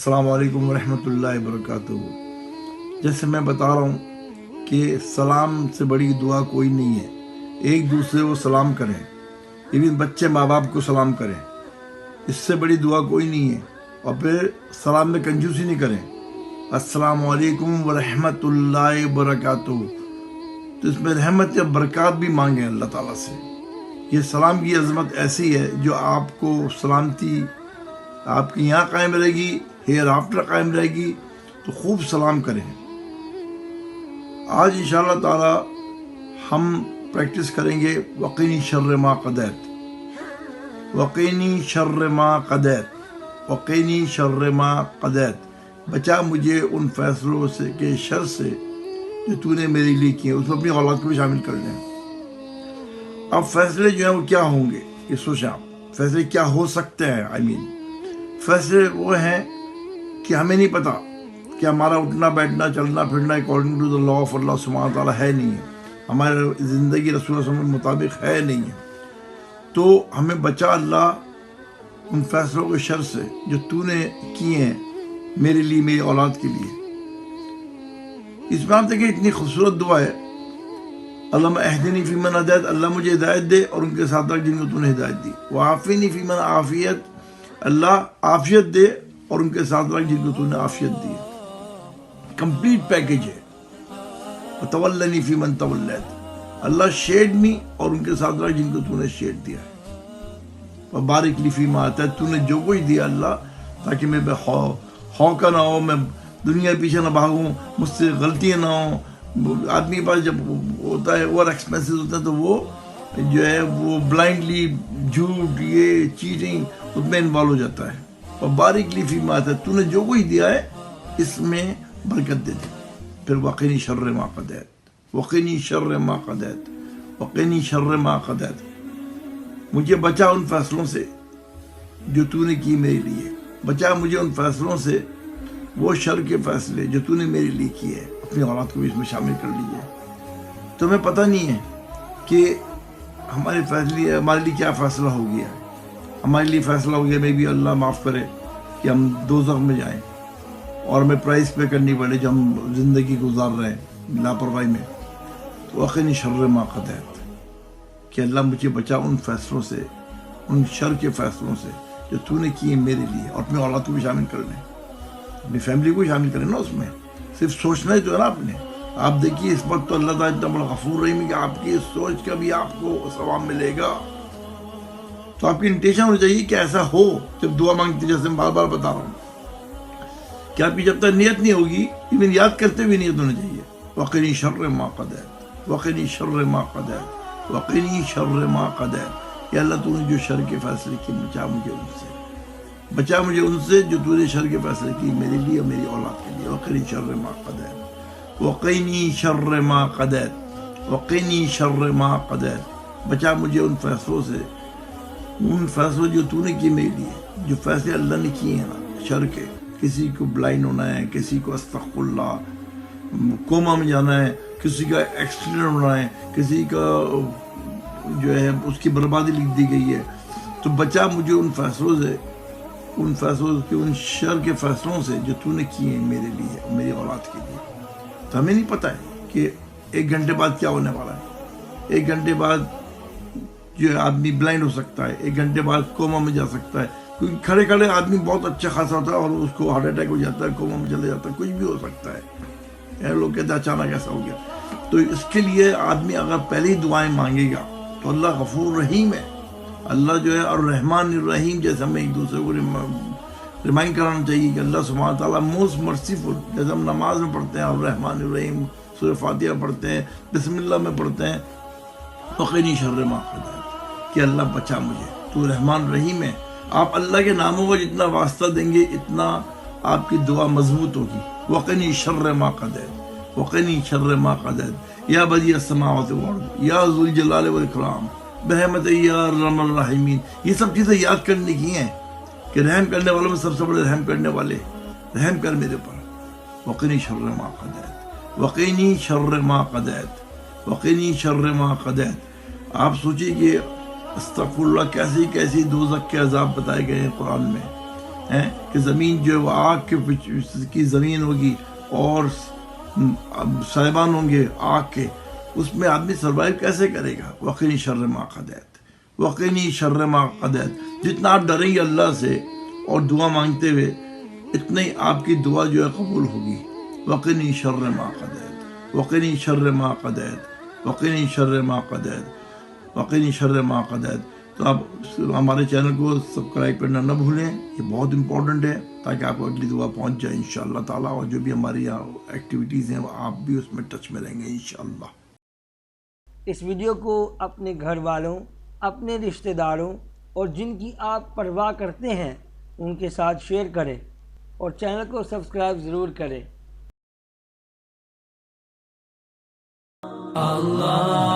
अस्सलाम वालेकुम रहमतुल्लाहि वबरकातुहू। जैसे मैं बता रहा हूँ कि सलाम से बड़ी दुआ कोई नहीं है। एक दूसरे को सलाम करें, इवन बच्चे माँ बाप को सलाम करें, इससे बड़ी दुआ कोई नहीं है। और फिर सलाम में कंजूसी नहीं करें। अस्सलाम वालेकुम व रहमतुल्लाहि वबरकातुहू, तो इसमें रहमत या बरकत भी मांगें अल्लाह ताला से। ये सलाम की अज़मत ऐसी है जो आपको सलामती आपकी यहाँ कायम रहेगी, हेयर आफ्टर कायम रहेगी। तो खूब सलाम करें। आज इंशाअल्लाह ताला हम प्रैक्टिस करेंगे वक़ीनी शर्र मा क़दैत, वक़ीनी शर्र मा क़दैत, वक़ीनी शर्र मा क़दैत। बचा मुझे उन फैसलों से के शर से जो तूने मेरे लिए किए। उसमें अपनी औलाद को भी शामिल कर लें। अब फैसले जो हैं वो क्या होंगे, ये सोचें आप। फैसले क्या हो सकते हैं? फैसले वो हैं कि हमें नहीं पता कि हमारा उठना बैठना चलना फिरना according to the law of अल्लाह सुब्हानहू व तआला है नहीं है, हमारी ज़िंदगी रसूल के मुताबिक है नहीं है। तो हमें बचा अल्लाह उन फैसलों के शर से जो तूने किए हैं मेरे लिए, मेरी औलाद के लिए। इसमें आप देखिए इतनी खूबसूरत दुआ है, अल्लाहुम्मा अहदिनी फ़ीमन हदैत, अल्लाह मुझे हिदायत दे और उनके साथ रख जिनको तूने हिदायत दी। व आफ़िनी फ़ीमन आफ़ियत, अल्लाह आफियत दे और उनके साथ रख जिनको तूने आफियत दी। कंप्लीट पैकेज है। तवल्लनी फ़ीमन तवल्लैत, अल्लाह शेड मी और उनके साथ रख जिनको तूने शेड दिया है। और बारिक ली फ़ीमा आता है, तूने जो कुछ दिया अल्लाह, ताकि मैं हौका ना हो, मैं दुनिया पीछे ना भागूं, मुझसे गलतियाँ ना हो। आदमी के पास जब होता है ओवर एक्सपेंसेस होता है तो वो जो है वो ब्लाइंडली झूठ ये चीटिंग उसमें इन्वॉल्व हो जाता है। और बारिक ली फ़ीमा आता है, तूने जो कुछ दिया है इसमें बरकत दे दे। फिर वक़ीनी शर्र मा क़दैत, वक़ीनी शर्र मा क़दैत, वक़ीनी शर्र मा क़दैत। मुझे बचा उन फैसलों से जो तूने की मेरे लिए। बचा मुझे उन फैसलों से, वो शर के फैसले जो तूने मेरे लिए किए। अपनी औलाद को भी इसमें शामिल कर लीजिए। तो हमें पता नहीं है कि हमारे फैसले हमारे लिए क्या फ़ैसला हो गया है। हमारे लिए फ़ैसला हो गया मे भी अल्लाह माफ़ करे कि हम दोज़ख में जाएं और हमें प्राइस पे करनी पड़े जो हम ज़िंदगी गुजार रहे हैं लापरवाही में। तो वक़ीनी शर्र मा क़दैत, कि अल्लाह मुझे बचा उन फैसलों से, उन शर के फैसलों से जो तूने किए मेरे लिए। और अपनी औलाद को भी शामिल कर लें, अपनी फैमिली को भी शामिल करें ना उसमें। सिर्फ सोचना ही तो है ना आपने। आप देखिए इस वक्त तो अल्लाह ताला इतना बड़ा गफूर रहीम है कि आपकी इस सोच का भी आपको सवाब मिलेगा। तो आपकी इंटेंशन होनी चाहिए कि ऐसा हो जब दुआ मांगते, जैसे मैं बार बार बता रहा हूँ कि आपकी जब तक नियत नहीं होगी, इवन याद करते हुए नियत होनी चाहिए। वक़ीनी शर्र मा क़दैत, वक़ीनी शर्र मा क़दैत, वक़ीनी शर्र मा क़दैत। या अल्लाह तूने जो शर के फैसले किए बचा मुझे उनसे, बचा मुझे उनसे जो तूने शर के फैसले किए मेरे लिए और मेरी औलाद के लिए। वक़ीनी शर्र मा क़दैत, वक़ीनी शर्र मा क़दैत, वक़ीनी शर्र मा क़दैत। बचा मुझे उन फैसलों से, उन फैसलों जो तूने किए मेरे लिए, जो फैसले अल्लाह ने किए हैं ना शर के। किसी को ब्लाइंड होना है, किसी को अस्तग़फिरुल्लाह कोमा में जाना है, किसी का एक्सीडेंट होना है, किसी का जो है उसकी बर्बादी लिख दी गई है। तो बचा मुझे उन फैसलों से, उन फैसलों के, उन शर के फैसलों से जो तूने किए मेरे लिए और मेरी औलाद के लिए। तो हमें नहीं पता है कि 1 घंटे बाद क्या होने वाला है। 1 घंटे बाद जो है आदमी ब्लाइंड हो सकता है, 1 घंटे बाद कोमा में जा सकता है। क्योंकि खड़े खड़े आदमी बहुत अच्छा खासा होता है और उसको हार्ट अटैक हो जाता है, कोमा में चले जाता है, कुछ भी हो सकता है। लोग कहते हैं अचानक ऐसा हो गया। तो इसके लिए आदमी अगर पहले ही दुआएं मांगेगा तो अल्लाह गफूर रहीम है। अल्लाह जो है और रहमान रहीम, जैसे हमें एक दूसरे को रिमाइंड कराना चाहिए कि अल्लाह सुब्हानहू व तआला मोस्ट मर्सीफुल। जैसे हम नमाज में पढ़ते हैं और रहमान रहीम, सूरह फातिहा पढ़ते हैं, बिस्मिल्लाह में पढ़ते हैं, वक़ीनी शर्र मा क़दैत, कि अल्लाह बचा मुझे, तू रहमान रहीम है। आप अल्लाह के नामों का जितना वास्ता देंगे इतना आपकी दुआ मजबूत होगी। वक़ीनी शर्र मा क़दैत, वक़ीनी शर्र मा क़दैत, या बदी अस्समावाति वल अर्द, या ज़ुल जलाल वल इकराम, बरहमत या अरहमर राहिमीन। ये सब चीज़ें याद करने की हैं कि रहम करने वालों में सबसे बड़े रहम करने वाले, रहम कर मेरे पर। वक़ीनी शर्र मा क़दैत, वक़ीनी शर्र मा क़दैत, वक़ीनी शर्र मा क़दैत। आप सोचिए कि अस्तग़फिरुल्लाह कैसी कैसी दोज़ख के अज़ाब बताए गए हैं कुरान में। ہیں کہ زمین جو ہے وہ آگ کی زمین ہوگی اور صاحبان ہوں گے آگ کے، اس میں آدمی سروائیو کیسے کرے گا؟ وقینی شر ما قضیت، وقینی شر ما قضیت۔ جتنا آپ ڈریں گے اللہ سے اور دعا مانگتے ہوئے، اتنی آپ کی دعا جو ہے قبول ہوگی۔ وقینی شر ما قضیت، وقینی شر ما قضیت، وقینی شر ما قضیت، وقینی شر ما قضیت۔ تو آپ ہمارے چینل کو سبسکرائب کرنا نہ بھولیں، یہ بہت امپورٹنٹ ہے تاکہ آپ کو اگلی دعا پہنچ جائے انشاءاللہ تعالیٰ، اور جو بھی ہماری ایکٹیویٹیز ہیں آپ بھی اس میں ٹچ میں رہیں گے انشاءاللہ۔ اس ویڈیو کو اپنے گھر والوں، اپنے رشتہ داروں اور جن کی آپ پرواہ کرتے ہیں ان کے ساتھ شیئر کریں اور چینل کو سبسکرائب ضرور کریں۔ اللہ